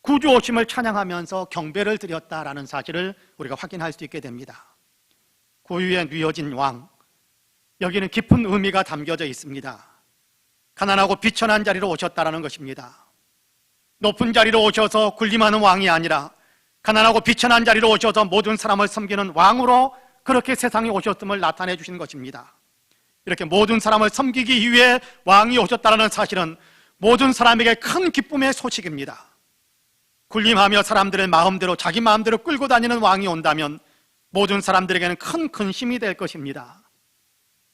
구주 오심을 찬양하면서 경배를 드렸다라는 사실을 우리가 확인할 수 있게 됩니다. 구유에 뉘어진 왕, 여기는 깊은 의미가 담겨져 있습니다. 가난하고 비천한 자리로 오셨다라는 것입니다. 높은 자리로 오셔서 군림하는 왕이 아니라 가난하고 비천한 자리로 오셔서 모든 사람을 섬기는 왕으로 그렇게 세상에 오셨음을 나타내 주신 것입니다. 이렇게 모든 사람을 섬기기 위해 왕이 오셨다는 사실은 모든 사람에게 큰 기쁨의 소식입니다. 군림하며 사람들의 마음대로 자기 마음대로 끌고 다니는 왕이 온다면 모든 사람들에게는 큰 근심이 될 것입니다.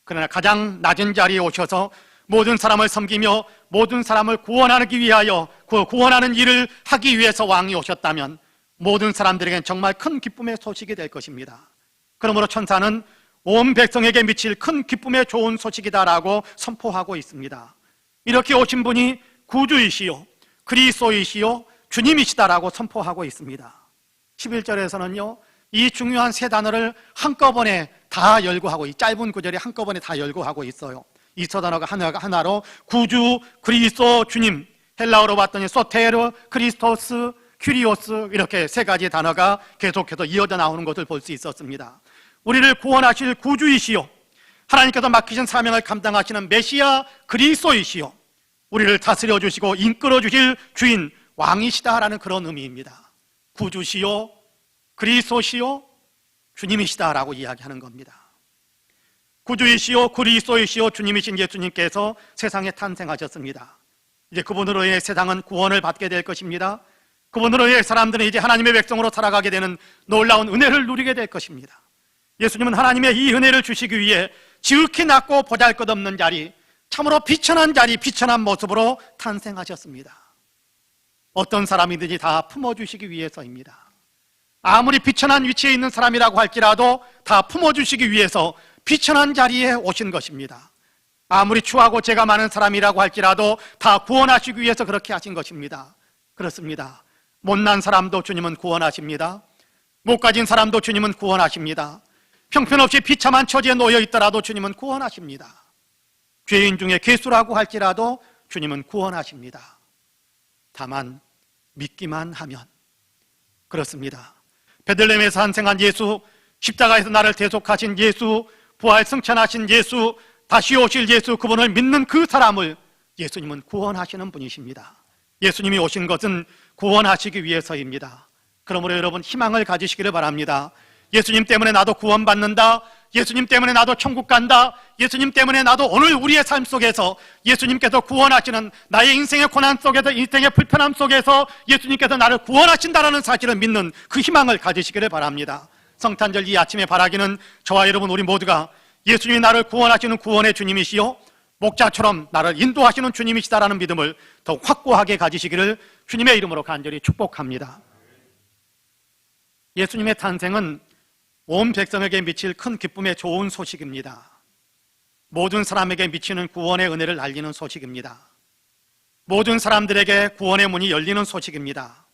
그러나 가장 낮은 자리에 오셔서 모든 사람을 섬기며 모든 사람을 구원하기 위하여 그 구원하는 일을 하기 위해서 왕이 오셨다면 모든 사람들에게는 정말 큰 기쁨의 소식이 될 것입니다. 그러므로 천사는 온 백성에게 미칠 큰 기쁨의 좋은 소식이다라고 선포하고 있습니다. 이렇게 오신 분이 구주이시요 그리스도이시요 주님이시다라고 선포하고 있습니다. 11절에서는요 이 중요한 세 단어를 한꺼번에 다 열거하고, 이 짧은 구절에 한꺼번에 다 열거하고 있어요. 이 세 단어가 하나로 구주, 그리스도, 주님, 헬라어로 봤더니 소테르, 크리스토스, 큐리오스, 이렇게 세 가지 단어가 계속해서 이어져 나오는 것을 볼 수 있었습니다. 우리를 구원하실 구주이시요 하나님께서 맡기신 사명을 감당하시는 메시아 그리스도이시요 우리를 다스려 주시고 이끌어 주실 주인 왕이시다라는 그런 의미입니다. 구주시요 그리스도시요 주님이시다라고 이야기하는 겁니다. 구주이시요 그리스도이시요 주님이신 예수님께서 세상에 탄생하셨습니다. 이제 그분으로 인해 세상은 구원을 받게 될 것입니다. 그분으로 인해 사람들은 이제 하나님의 백성으로 살아가게 되는 놀라운 은혜를 누리게 될 것입니다. 예수님은 하나님의 이 은혜를 주시기 위해 지극히 낮고 보잘것없는 자리, 참으로 비천한 자리, 비천한 모습으로 탄생하셨습니다. 어떤 사람이든지 다 품어주시기 위해서입니다. 아무리 비천한 위치에 있는 사람이라고 할지라도 다 품어주시기 위해서 비천한 자리에 오신 것입니다. 아무리 추하고 죄가 많은 사람이라고 할지라도 다 구원하시기 위해서 그렇게 하신 것입니다. 그렇습니다. 못난 사람도 주님은 구원하십니다. 못 가진 사람도 주님은 구원하십니다. 형편없이 비참한 처지에 놓여 있더라도 주님은 구원하십니다. 죄인 중에 괴수라고 할지라도 주님은 구원하십니다. 다만 믿기만 하면. 그렇습니다. 베들레헴에서 탄생한 예수, 십자가에서 나를 대속하신 예수, 부활 승천하신 예수, 다시 오실 예수, 그분을 믿는 그 사람을 예수님은 구원하시는 분이십니다. 예수님이 오신 것은 구원하시기 위해서입니다. 그러므로 여러분 희망을 가지시기를 바랍니다. 예수님 때문에 나도 구원받는다, 예수님 때문에 나도 천국 간다, 예수님 때문에 나도 오늘 우리의 삶 속에서 예수님께서 구원하시는, 나의 인생의 고난 속에서, 인생의 불편함 속에서 예수님께서 나를 구원하신다는 사실을 믿는 그 희망을 가지시기를 바랍니다. 성탄절 이 아침에 바라기는 저와 여러분 우리 모두가 예수님이 나를 구원하시는 구원의 주님이시요 목자처럼 나를 인도하시는 주님이시다라는 믿음을 더욱 확고하게 가지시기를 주님의 이름으로 간절히 축복합니다. 예수님의 탄생은 온 백성에게 미칠 큰 기쁨의 좋은 소식입니다. 모든 사람에게 미치는 구원의 은혜를 알리는 소식입니다. 모든 사람들에게 구원의 문이 열리는 소식입니다.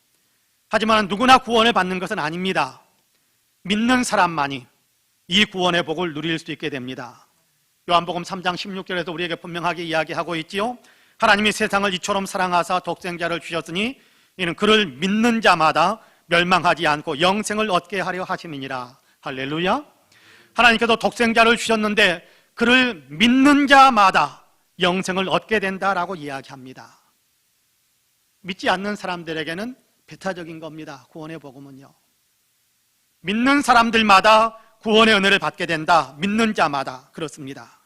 하지만 누구나 구원을 받는 것은 아닙니다. 믿는 사람만이 이 구원의 복을 누릴 수 있게 됩니다. 요한복음 3장 16절에서 우리에게 분명하게 이야기하고 있지요. 하나님이 세상을 이처럼 사랑하사 독생자를 주셨으니 이는 그를 믿는 자마다 멸망하지 않고 영생을 얻게 하려 하심이니라. 할렐루야. 하나님께서 독생자를 주셨는데 그를 믿는 자마다 영생을 얻게 된다라고 이야기합니다. 믿지 않는 사람들에게는 배타적인 겁니다. 구원의 복음은요. 믿는 사람들마다 구원의 은혜를 받게 된다. 믿는 자마다 그렇습니다.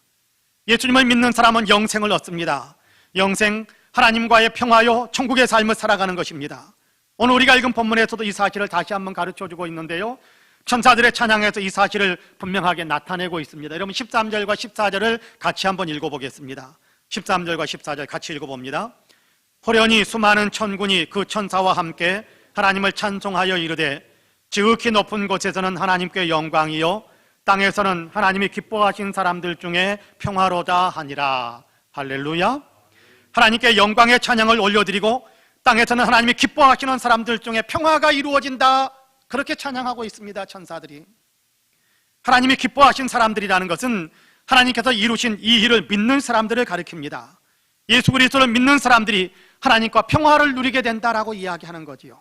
예수님을 믿는 사람은 영생을 얻습니다. 영생, 하나님과의 평화요 천국의 삶을 살아가는 것입니다. 오늘 우리가 읽은 본문에서도 이 사실을 다시 한번 가르쳐주고 있는데요, 천사들의 찬양에서 이 사실을 분명하게 나타내고 있습니다. 여러분 13절과 14절을 같이 한번 읽어보겠습니다. 13절과 14절 같이 읽어봅니다. 호련히 수많은 천군이 그 천사와 함께 하나님을 찬송하여 이르되 지극히 높은 곳에서는 하나님께 영광이요 땅에서는 하나님이 기뻐하신 사람들 중에 평화로다 하니라. 할렐루야. 하나님께 영광의 찬양을 올려드리고 땅에서는 하나님이 기뻐하시는 사람들 중에 평화가 이루어진다, 그렇게 찬양하고 있습니다. 천사들이. 하나님이 기뻐하신 사람들이라는 것은 하나님께서 이루신 이 일을 믿는 사람들을 가리킵니다. 예수 그리스도를 믿는 사람들이 하나님과 평화를 누리게 된다라고 이야기하는 거지요.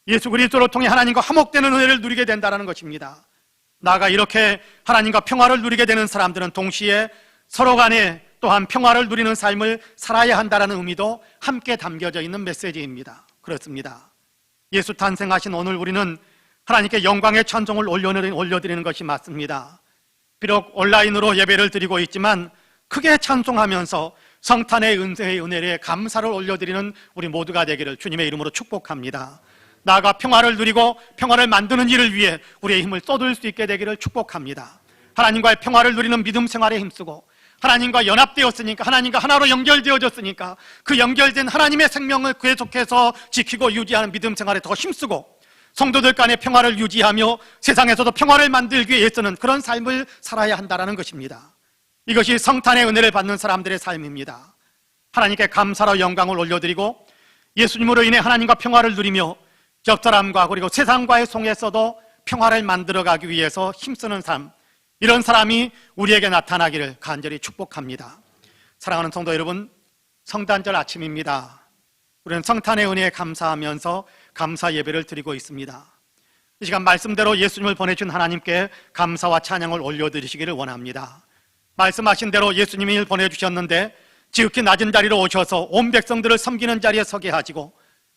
예수 그리스도를 통해 하나님과 화목되는 은혜를 누리게 된다는 것입니다. 나아가 이렇게 하나님과 평화를 누리게 되는 사람들은 동시에 서로 간에 또한 평화를 누리는 삶을 살아야 한다는 의미도 함께 담겨져 있는 메시지입니다. 그렇습니다. 예수 탄생하신 오늘 우리는 하나님께 영광의 찬송을 올려드리는 것이 맞습니다. 비록 온라인으로 예배를 드리고 있지만 크게 찬송하면서 성탄의 은혜에 감사를 올려드리는 우리 모두가 되기를 주님의 이름으로 축복합니다. 나아가 평화를 누리고 평화를 만드는 일을 위해 우리의 힘을 쏟을 수 있게 되기를 축복합니다. 하나님과의 평화를 누리는 믿음 생활에 힘쓰고 하나님과 연합되었으니까, 하나님과 하나로 연결되어졌으니까 그 연결된 하나님의 생명을 계속해서 지키고 유지하는 믿음 생활에 더 힘쓰고 성도들 간의 평화를 유지하며 세상에서도 평화를 만들기 위해서는 그런 삶을 살아야 한다는 것입니다. 이것이 성탄의 은혜를 받는 사람들의 삶입니다. 하나님께 감사로 영광을 올려드리고 예수님으로 인해 하나님과 평화를 누리며 옆사람과 그리고 세상과의 속에서도 평화를 만들어가기 위해서 힘쓰는 삶, 이런 사람이 우리에게 나타나기를 간절히 축복합니다. 사랑하는 성도 여러분, 성탄절 아침입니다. 우리는 성탄의 은혜에 감사하면서 감사 예배를 드리고 있습니다. 이 시간 말씀대로 예수님을 보내준 하나님께 감사와 찬양을 올려드리시기를 원합니다. 말씀하신 대로 예수님이 보내주셨는데 지극히 낮은 자리로 오셔서 온 백성들을 섬기는 자리에 서게 하시고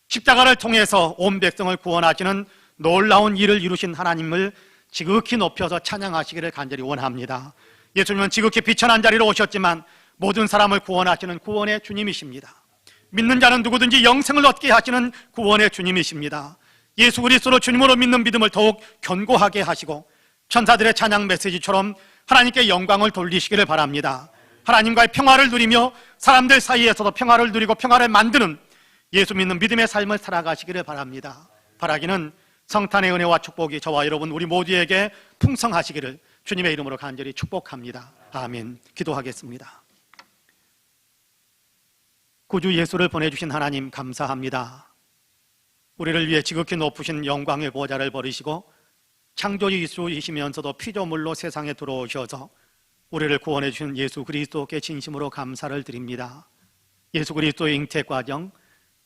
십자가를 통해서 온 백성을 구원하시는 놀라운 일을 이루신 하나님을 지극히 높여서 찬양하시기를 간절히 원합니다. 예수님은 지극히 비천한 자리로 오셨지만 모든 사람을 구원하시는 구원의 주님이십니다. 믿는 자는 누구든지 영생을 얻게 하시는 구원의 주님이십니다. 예수 그리스도를 주님으로 믿는 믿음을 더욱 견고하게 하시고 천사들의 찬양 메시지처럼 하나님께 영광을 돌리시기를 바랍니다. 하나님과의 평화를 누리며 사람들 사이에서도 평화를 누리고 평화를 만드는 예수 믿는 믿음의 삶을 살아가시기를 바랍니다. 바라기는 성탄의 은혜와 축복이 저와 여러분 우리 모두에게 풍성하시기를 주님의 이름으로 간절히 축복합니다. 아멘. 기도하겠습니다. 구주 예수를 보내주신 하나님 감사합니다. 우리를 위해 지극히 높으신 영광의 보좌를 버리시고 창조주이시면서도 피조물로 세상에 들어오셔서 우리를 구원해 주신 예수 그리스도께 진심으로 감사를 드립니다. 예수 그리스도의 잉태 과정,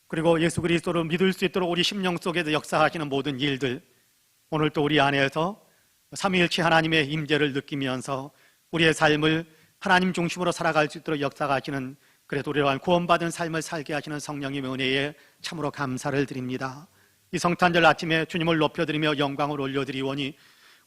그리고 예수 그리스도를 믿을 수 있도록 우리 심령 속에서 역사하시는 모든 일들, 오늘 또 우리 안에서 삼위일체 하나님의 임재를 느끼면서 우리의 삶을 하나님 중심으로 살아갈 수 있도록 역사하시는, 그래도 우리를 구원받은 삶을 살게 하시는 성령님의 은혜에 참으로 감사를 드립니다. 이 성탄절 아침에 주님을 높여드리며 영광을 올려드리오니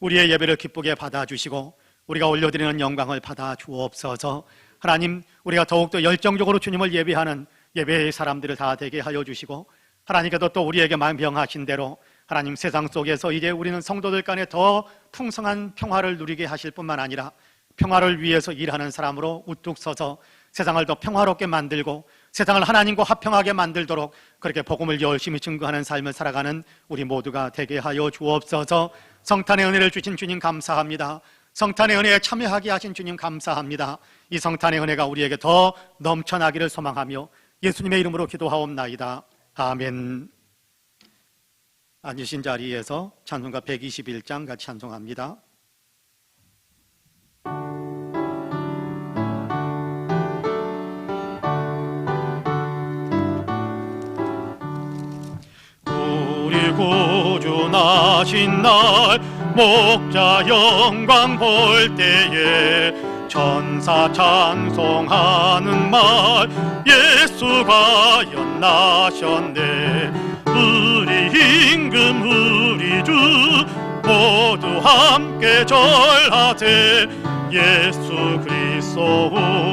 우리의 예배를 기쁘게 받아주시고 우리가 올려드리는 영광을 받아 주옵소서. 하나님, 우리가 더욱더 열정적으로 주님을 예배하는 예배의 사람들을 다 되게 하여 주시고 하나님께도 또 우리에게 명하신 대로 하나님 세상 속에서 이제 우리는 성도들 간에 더 풍성한 평화를 누리게 하실 뿐만 아니라 평화를 위해서 일하는 사람으로 우뚝 서서 세상을 더 평화롭게 만들고 세상을 하나님과 화평하게 만들도록 그렇게 복음을 열심히 증거하는 삶을 살아가는 우리 모두가 되게 하여 주옵소서. 성탄의 은혜를 주신 주님 감사합니다. 성탄의 은혜에 참여하게 하신 주님 감사합니다. 이 성탄의 은혜가 우리에게 더 넘쳐나기를 소망하며 예수님의 이름으로 기도하옵나이다. 아멘. 앉으신 자리에서 찬송가 121장 같이 찬송합니다. 우리 구주 나신 날 목자 영광 볼 때에 천사 찬송하는 말 예수가 연나셨네. 우리 임금 우리 주 모두 함께 절하세. 예수 그리스도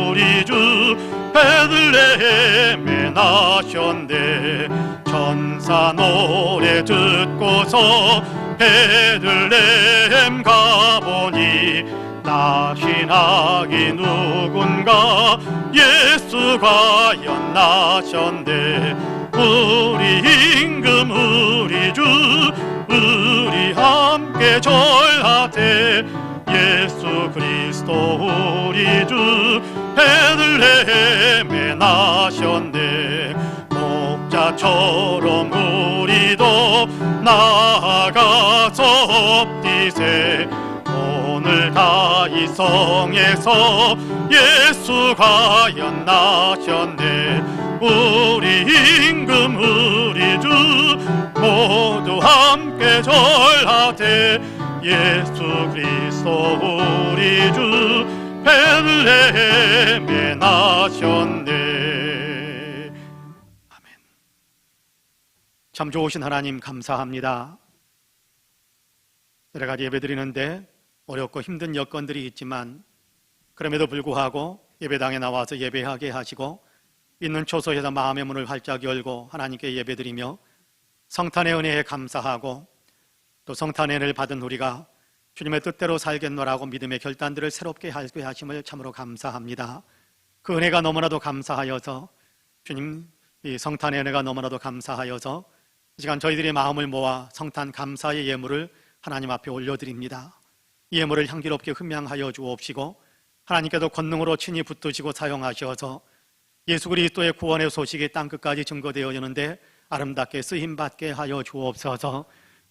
우리 주 베들레헴에 나셨네. 천사 노래 듣고서 베들레헴 가보니 나신 아기 누군가 예수가 연나셨네. 우리 임금 우리 주 우리 함께 절하되 예수 그리스도 우리 주 베들레헴에 나셨네. 목자처럼 우리도 나아가서 엎디세. 오늘 다이 성에서 예수 과연 나셨네. 우리 임금 우리 주 모두 함께 절하되 예수 그리스도 우리 주 베들레헴에 나셨네. 아멘. 참 좋으신 하나님 감사합니다. 여러 가지 예배드리는데 어렵고 힘든 여건들이 있지만 그럼에도 불구하고 예배당에 나와서 예배하게 하시고 있는 초소에서 마음의 문을 활짝 열고 하나님께 예배드리며 성탄의 은혜에 감사하고 또 성탄의 은혜를 받은 우리가 주님의 뜻대로 살겠노라고 믿음의 결단들을 새롭게 하게 하심을 참으로 감사합니다. 그 은혜가 너무나도 감사하여서 주님, 이 성탄의 은혜가 너무나도 감사하여서 이 시간 저희들의 마음을 모아 성탄 감사의 예물을 하나님 앞에 올려드립니다. 이 예물을 향기롭게 흠양하여 주옵시고 하나님께도 권능으로 친히 붙드시고 사용하셔서 예수 그리스도의 구원의 소식이 땅끝까지 증거되어지는데 아름답게 쓰임받게 하여 주옵소서.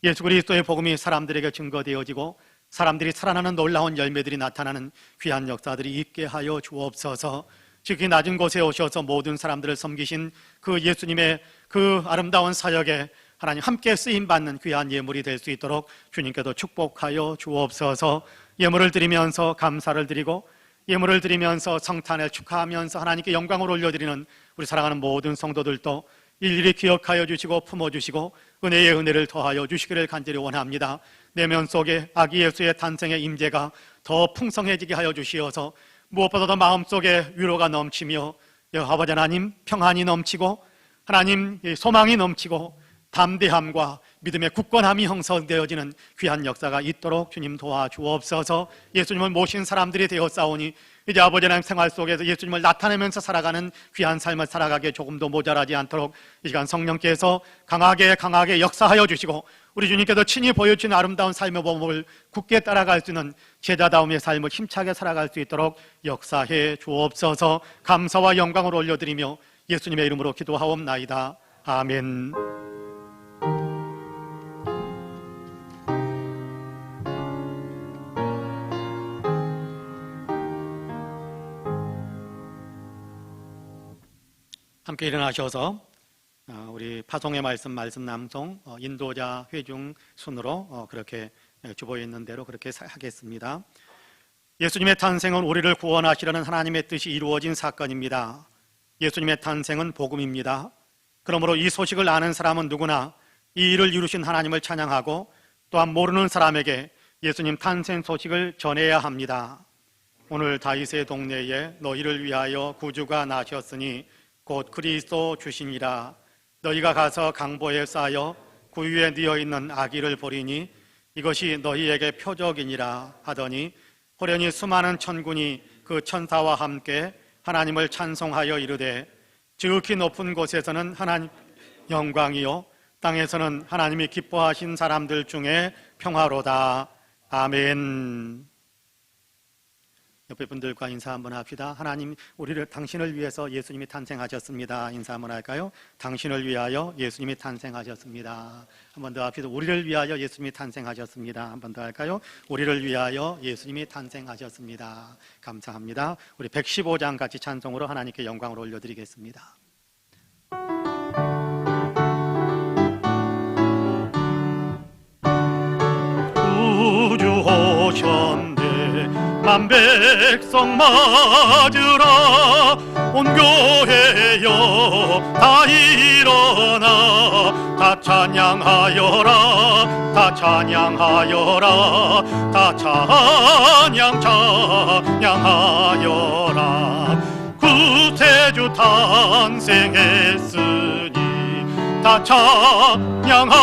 예수 그리스도의 복음이 사람들에게 증거되어지고 사람들이 살아나는 놀라운 열매들이 나타나는 귀한 역사들이 있게 하여 주옵소서. 지극히 낮은 곳에 오셔서 모든 사람들을 섬기신 그 예수님의 그 아름다운 사역에 하나님 함께 쓰임받는 귀한 예물이 될 수 있도록 주님께도 축복하여 주옵소서. 예물을 드리면서 감사를 드리고 예물을 드리면서 성탄을 축하하면서 하나님께 영광을 올려드리는 우리 사랑하는 모든 성도들도 일일이 기억하여 주시고 품어주시고 은혜의 은혜를 더하여 주시기를 간절히 원합니다. 내면 속에 아기 예수의 탄생의 임재가 더 풍성해지게 하여 주시어서 무엇보다도 마음속에 위로가 넘치며 아버지 하나님 평안이 넘치고 하나님 소망이 넘치고 담대함과 믿음의 굳건함이 형성되어지는 귀한 역사가 있도록 주님 도와주옵소서. 예수님을 모신 사람들이 되었사오니 이제 아버지 하나님 생활 속에서 예수님을 나타내면서 살아가는 귀한 삶을 살아가기에 조금도 모자라지 않도록 이 시간 성령께서 강하게 역사하여 주시고 우리 주님께서 친히 보여주신 아름다운 삶의 법을 굳게 따라갈 수 있는 제자다움의 삶을 힘차게 살아갈 수 있도록 역사해 주옵소서. 감사와 영광을 올려드리며 예수님의 이름으로 기도하옵나이다. 아멘. 함께 일어나셔서 우리 파송의 말씀 낭송 인도자 회중 순으로 그렇게 주보에 있는 대로 그렇게 하겠습니다. 예수님의 탄생은 우리를 구원하시려는 하나님의 뜻이 이루어진 사건입니다. 예수님의 탄생은 복음입니다. 그러므로 이 소식을 아는 사람은 누구나 이 일을 이루신 하나님을 찬양하고 또한 모르는 사람에게 예수님 탄생 소식을 전해야 합니다. 오늘 다윗의 동네에 너희를 위하여 구주가 나셨으니 곧 그리스도 주시니라. 너희가 가서 강보에 쌓여 구유에 뉘어있는 아기를 보리니 이것이 너희에게 표적이니라 하더니 호련히 수많은 천군이 그 천사와 함께 하나님을 찬송하여 이르되 지극히 높은 곳에서는 하나님 영광이요 땅에서는 하나님이 기뻐하신 사람들 중에 평화로다. 아멘. 옆에 분들과 인사 한번 합시다. 하나님, 당신을 위해서 예수님이 탄생하셨습니다. 인사 한번 할까요? 당신을 위하여 예수님이 탄생하셨습니다. 한 번 더 합시다. 우리를 위하여 예수님이 탄생하셨습니다. 한 번 더 할까요? 우리를 위하여 예수님이 탄생하셨습니다. 감사합니다. 우리 115장 같이 찬송으로 하나님께 영광을 올려드리겠습니다. 구주 오셨네. 만 백성 맞으라. 온 교회여 다 일어나. 다 찬양하여라. 다 찬양하여라. 다 찬양하여라. 구세주 탄생했으니 다 찬양하여라.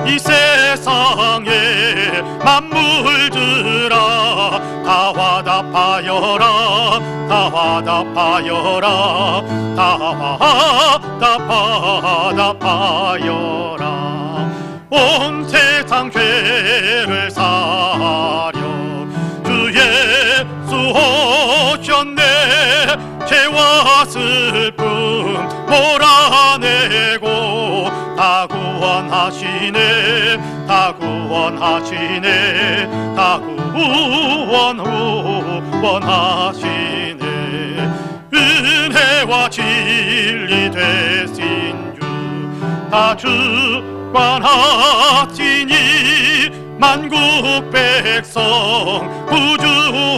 이 세상에 만물들아 다 와다 화답하여라 다 화답하여라 다 화답하여라 온 세상 죄를 사려 주 예수 오셨네 죄와 슬픔 몰아내고 다 구원하시네 다 구원하시네 다 구원하시네 은혜와 진리 되신 주 다 주관하시니 만국 백성 구주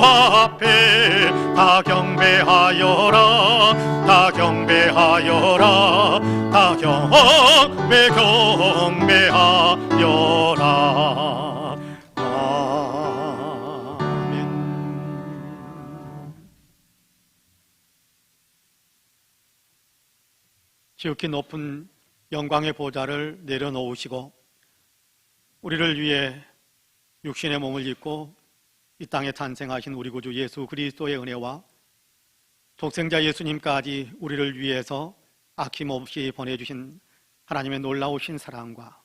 앞에 다 경배하여라 다 경배하여라 다 경배하여라 아멘. 지극히 높은 영광의 보좌를 내려놓으시고 우리를 위해 육신의 몸을 입고 이 땅에 탄생하신 우리 구주 예수 그리스도의 은혜와 독생자 예수님까지 우리를 위해서 아낌없이 보내주신 하나님의 놀라우신 사랑과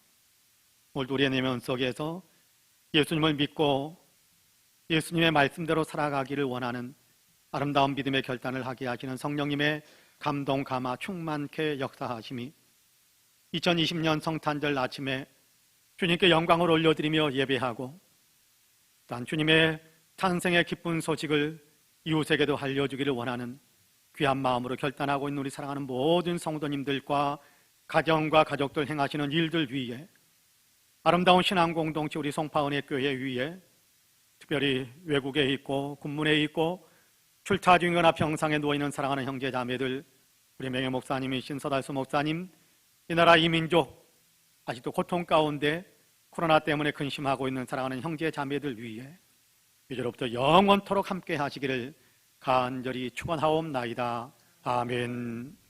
오늘 우리의 내면 속에서 예수님을 믿고 예수님의 말씀대로 살아가기를 원하는 아름다운 믿음의 결단을 하게 하시는 성령님의 감동, 감화, 충만케 역사하심이 2020년 성탄절 아침에 주님께 영광을 올려드리며 예배하고 또한 주님의 탄생의 기쁜 소식을 이웃에게도 알려주기를 원하는 귀한 마음으로 결단하고 있는 우리 사랑하는 모든 성도님들과 가정과 가족들 행하시는 일들 위에 아름다운 신앙 공동체 우리 송파은혜 교회 위에 특별히 외국에 있고 군문에 있고 출타 중이거나 병상에 누워있는 사랑하는 형제 자매들 우리 명예 목사님이신 서달수 목사님 이 나라 이민족 아직도 고통 가운데 코로나 때문에 근심하고 있는 사랑하는 형제 자매들 위에 이제로부터 영원토록 함께 하시기를 간절히 축원하옵나이다. 아멘.